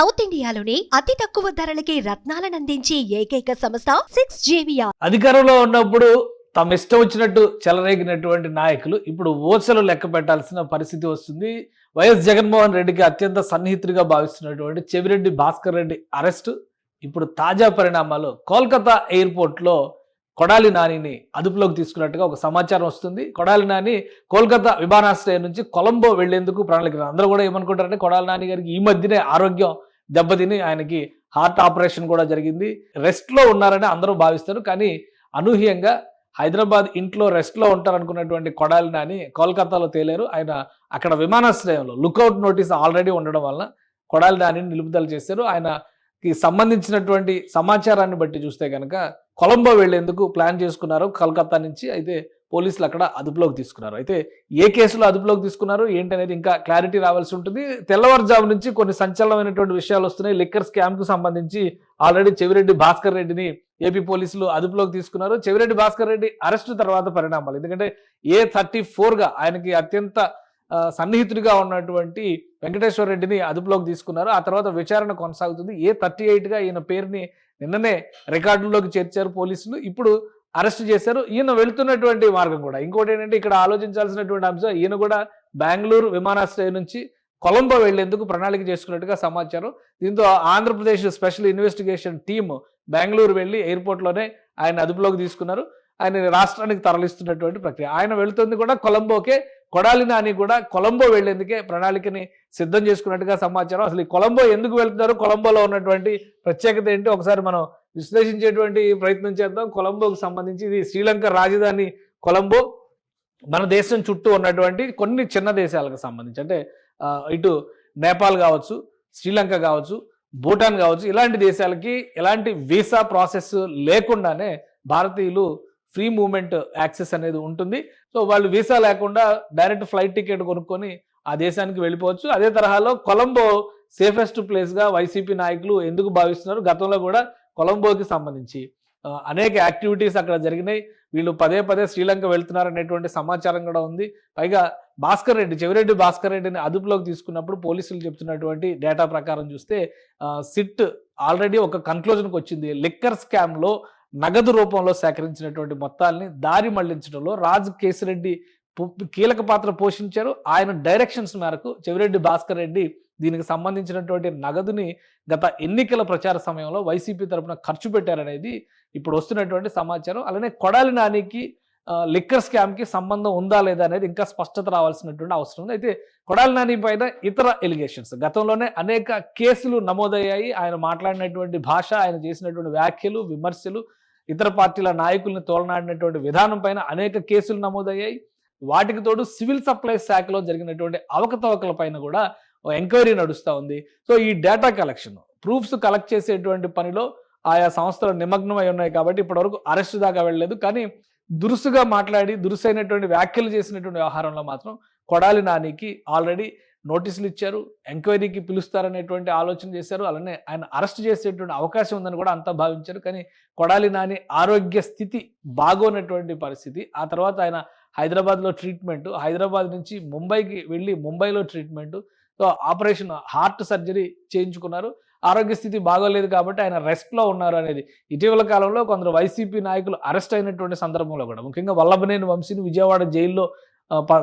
South ఇండియాలోనే అతి తక్కువ ధరలకి రత్నాలనందించే ఏకైక సంస్థ 6JVR. అధికారంలో ఉన్నప్పుడు తమ ఇష్టం వచ్చినట్టు చెలరేగినటువంటి నాయకులు ఇప్పుడు ఓచలు లెక్క పెట్టాల్సిన పరిస్థితి వస్తుంది. వైఎస్ జగన్మోహన్ రెడ్డికి అత్యంత సన్నిహితుడిగా భావిస్తున్నటువంటి చెవిరెడ్డి భాస్కర్ రెడ్డి అరెస్టు ఇప్పుడు తాజా పరిణామాలు. కోల్కతా ఎయిర్పోర్ట్లో కొడాలి నానిని అదుపులోకి తీసుకున్నట్టుగా ఒక సమాచారం వస్తుంది. కొడాలి నాని కోల్కతా విమానాశ్రయం నుంచి కొలంబో వెళ్లేందుకు ప్రణాళిక. అందరూ కూడా ఏమనుకుంటారంటే కొడాలి నాని గారికి ఈ మధ్యనే ఆరోగ్యం దెబ్బతిని ఆయనకి హార్ట్ ఆపరేషన్ కూడా జరిగింది, రెస్ట్లో ఉన్నారని అందరూ భావిస్తారు. కానీ అనూహ్యంగా హైదరాబాద్ ఇంట్లో రెస్ట్లో ఉంటారనుకున్నటువంటి కొడాలి నాని కోల్కతాలో తేలేరు. ఆయన అక్కడ విమానాశ్రయంలో లుకౌట్ నోటీస్ ఆల్రెడీ ఉండడం వలన కొడాలి నానిని నిలుపుదల చేశారు. ఆయనకి సంబంధించినటువంటి సమాచారాన్ని బట్టి చూస్తే కనుక కొలంబో వెళ్లేందుకు ప్లాన్ చేసుకున్నారు కోల్కతా నుంచి. అయితే పోలీసులు అక్కడ అదుపులోకి తీసుకున్నారు. అయితే ఏ కేసులో అదుపులోకి తీసుకున్నారు ఏంటనేది ఇంకా క్లారిటీ రావాల్సి ఉంటుంది. తెల్లవారుజాము నుంచి కొన్ని సంచలనమైనటువంటి విషయాలు వస్తున్నాయి. లిక్కర్ స్కామ్కు సంబంధించి ఆల్రెడీ చెవిరెడ్డి భాస్కర్ రెడ్డిని ఏపీ పోలీసులు అదుపులోకి తీసుకున్నారు. చెవిరెడ్డి భాస్కర్ రెడ్డి అరెస్టు తర్వాత పరిణామాలు, ఎందుకంటే A34గా ఆయనకి అత్యంత సన్నిహితుడిగా ఉన్నటువంటి వెంకటేశ్వర రెడ్డిని అదుపులోకి తీసుకున్నారు. ఆ తర్వాత విచారణ కొనసాగుతుంది. A38గా ఈయన పేరుని నిన్ననే రికార్డుల్లోకి చేర్చారు పోలీసులు. ఇప్పుడు అరెస్ట్ చేశారు. ఈయన వెళుతున్నటువంటి మార్గం కూడా ఇంకోటి ఏంటంటే ఇక్కడ ఆలోచించాల్సినటువంటి అంశం, ఈయన కూడా బెంగళూరు విమానాశ్రయం నుంచి కొలంబో వెళ్లేందుకు ప్రణాళిక చేసుకున్నట్టుగా సమాచారం. దీంతో Andhra Pradesh special investigation team Bengaluru వెళ్లి ఎయిర్పోర్ట్లోనే ఆయన అదుపులోకి తీసుకున్నారు. ఆయన రాష్ట్రానికి తరలిస్తున్నటువంటి ప్రక్రియ. ఆయన వెళుతుంది కూడా కొలంబోకే. కొడాలి నాని కూడా కొలంబో వెళ్లేందుకే ప్రణాళికని సిద్ధం చేసుకున్నట్టుగా సమాచారం. అసలు ఈ కొలంబో ఎందుకు వెళ్తున్నారు, కొలంబోలో ఉన్నటువంటి ప్రత్యేకత ఏంటి ఒకసారి మనం విశ్లేషించేటువంటి ప్రయత్నం చేద్దాం. కొలంబోకు సంబంధించి ఇది శ్రీలంక రాజధాని కొలంబో. మన దేశం చుట్టూ ఉన్నటువంటి కొన్ని చిన్న దేశాలకు సంబంధించి అంటే ఇటు నేపాల్ కావచ్చు, శ్రీలంక కావచ్చు, భూటాన్ కావచ్చు, ఇలాంటి దేశాలకి ఎలాంటి వీసా ప్రాసెస్ లేకుండానే భారతీయులు ఫ్రీ మూవ్మెంట్ యాక్సెస్ అనేది ఉంటుంది. సో వాళ్ళు వీసా లేకుండా డైరెక్ట్ ఫ్లైట్ టికెట్ కొనుక్కొని ఆ దేశానికి వెళ్ళిపోవచ్చు. అదే తరహాలో కొలంబో సేఫెస్ట్ ప్లేస్గా వైసీపీ నాయకులు ఎందుకు భావిస్తున్నారు? గతంలో కూడా కొలంబోకి సంబంధించి అనేక యాక్టివిటీస్ అక్కడ జరిగినాయి. వీళ్ళు పదే పదే శ్రీలంక వెళ్తున్నారు అనేటువంటి సమాచారం కూడా ఉంది. పైగా భాస్కర్ రెడ్డి, చెవిరెడ్డి భాస్కర్ రెడ్డిని అదుపులోకి తీసుకున్నప్పుడు పోలీసులు చెప్తున్నటువంటి డేటా ప్రకారం చూస్తే సిట్ ఆల్రెడీ ఒక కన్క్లూజన్కి వచ్చింది. లిక్కర్ స్కామ్లో నగదు రూపంలో సేకరించినటువంటి మొత్తాలని దారి మళ్లించడంలో రాజ్ కేసిరెడ్డి కీలక పాత్ర పోషించారు. ఆయన డైరెక్షన్స్ మేరకు చెవిరెడ్డి భాస్కర్ రెడ్డి దీనికి సంబంధించినటువంటి నగదుని గత ఎన్నికల ప్రచార సమయంలో వైసీపీ తరఫున ఖర్చు పెట్టారనేది ఇప్పుడు వస్తున్నటువంటి సమాచారం. అలానే కొడాలి నానికి లిక్కర్ స్కామ్కి సంబంధం ఉందా లేదా అనేది ఇంకా స్పష్టత రావాల్సినటువంటి అవసరం ఉంది. అయితే కొడాలి నాని పైన ఇతర ఎలిగేషన్స్, గతంలోనే అనేక కేసులు నమోదయ్యాయి. ఆయన మాట్లాడినటువంటి భాష, ఆయన చేసినటువంటి వ్యాఖ్యలు, విమర్శలు, ఇతర పార్టీల నాయకుల్ని తోలనాడినటువంటి విధానం పైన అనేక కేసులు నమోదయ్యాయి. వాటికి తోడు సివిల్ సప్లైస్ శాఖలో జరిగినటువంటి అవకతవకల పైన కూడా ఎంక్వైరీ నడుస్తూ ఉంది. సో ఈ డేటా కలెక్షన్, ప్రూఫ్స్ కలెక్ట్ చేసేటువంటి పనిలో ఆయా సంస్థలు నిమగ్నమై ఉన్నాయి కాబట్టి ఇప్పటివరకు అరెస్ట్ దాకా వెళ్ళలేదు. కానీ దురుసుగా మాట్లాడి దురుసైనటువంటి వ్యాఖ్యలు చేసినటువంటి వ్యవహారంలో మాత్రం కొడాలి నానికి ఆల్రెడీ నోటీసులు ఇచ్చారు, ఎంక్వైరీకి పిలుస్తారనేటువంటి ఆలోచన చేశారు. అలానే ఆయన అరెస్ట్ చేసేటువంటి అవకాశం ఉందని కూడా అంతా భావించారు. కానీ కొడాలి నాని ఆరోగ్య స్థితి బాగోనటువంటి పరిస్థితి. ఆ తర్వాత ఆయన హైదరాబాద్లో ట్రీట్మెంట్, హైదరాబాద్ నుంచి ముంబైకి వెళ్ళి ముంబైలో treatment, so operation heart surgery చేయించుకున్నారు. ఆరోగ్య స్థితి బాగోలేదు కాబట్టి ఆయన రెస్ట్లో ఉన్నారు అనేది ఇటీవల కాలంలో కొందరు వైసీపీ నాయకులు అరెస్ట్ అయినటువంటి సందర్భంలో కూడా, ముఖ్యంగా వల్లభనేని వంశీని విజయవాడ జైల్లో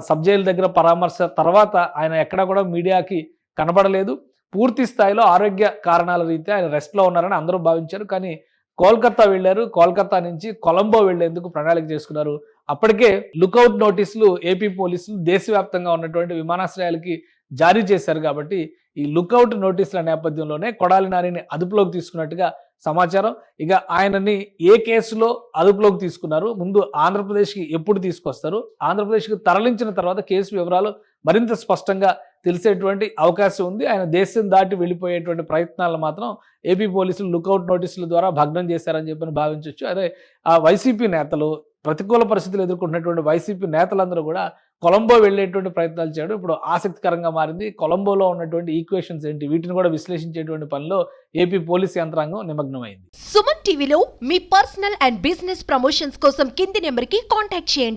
సబ్ జైలు దగ్గర పరామర్శ తర్వాత ఆయన ఎక్కడా కూడా మీడియాకి కనబడలేదు. పూర్తి స్థాయిలో ఆరోగ్య కారణాల రీత్యా ఆయన రెస్ట్లో ఉన్నారని అందరూ భావించారు. కానీ కోల్కతా వెళ్ళారు. కోల్కతా నుంచి కొలంబో వెళ్లేందుకు ప్రణాళిక చేసుకున్నారు. అప్పటికే లుకౌట్ నోటీసులు ఏపీ పోలీసులు దేశవ్యాప్తంగా ఉన్నటువంటి విమానాశ్రయాలకి జారీ చేశారు. కాబట్టి ఈ లుకౌట్ నోటీసుల నేపథ్యంలోనే కొడాలి నానిని అదుపులోకి తీసుకున్నట్టుగా సమాచారం. ఇక ఆయనని ఏ కేసులో అదుపులోకి తీసుకున్నారు, ముందు ఆంధ్రప్రదేశ్కి ఎప్పుడు తీసుకొస్తారు, ఆంధ్రప్రదేశ్కి తరలించిన తర్వాత కేసు వివరాలు మరింత స్పష్టంగా తెలిసేటువంటి అవకాశం ఉంది. ఆయన దేశం దాటి వెళ్ళిపోయేటువంటి ప్రయత్నాలను మాత్రం ఏపీ పోలీసులు లుకౌట్ నోటీసుల ద్వారా భగ్నం చేశారని చెప్పని భావించవచ్చు. అదే ఆ వైసీపీ నేతలు, ప్రతికూల పరిస్థితులు ఎదుర్కొంటున్నటువంటి వైసీపీ నేతలందరూ కూడా కొలంబో వెళ్ళేటువంటి ప్రయత్నాలు చేయడం ఇప్పుడు ఆసక్తికరంగా మారింది. కొలంబోలో ఉన్నటువంటి ఈక్వేషన్స్ ఏంటి, వీటిని కూడా విశ్లేషించేటువంటి పనిలో ఏపీ పోలీస్ యంత్రాంగం నిమగ్నమైంది. సుమన్ టీవీలో మీ పర్సనల్ అండ్ బిజినెస్ ప్రమోషన్స్ కోసం కింది నెంబర్కి కాంటాక్ట్ చేయండి.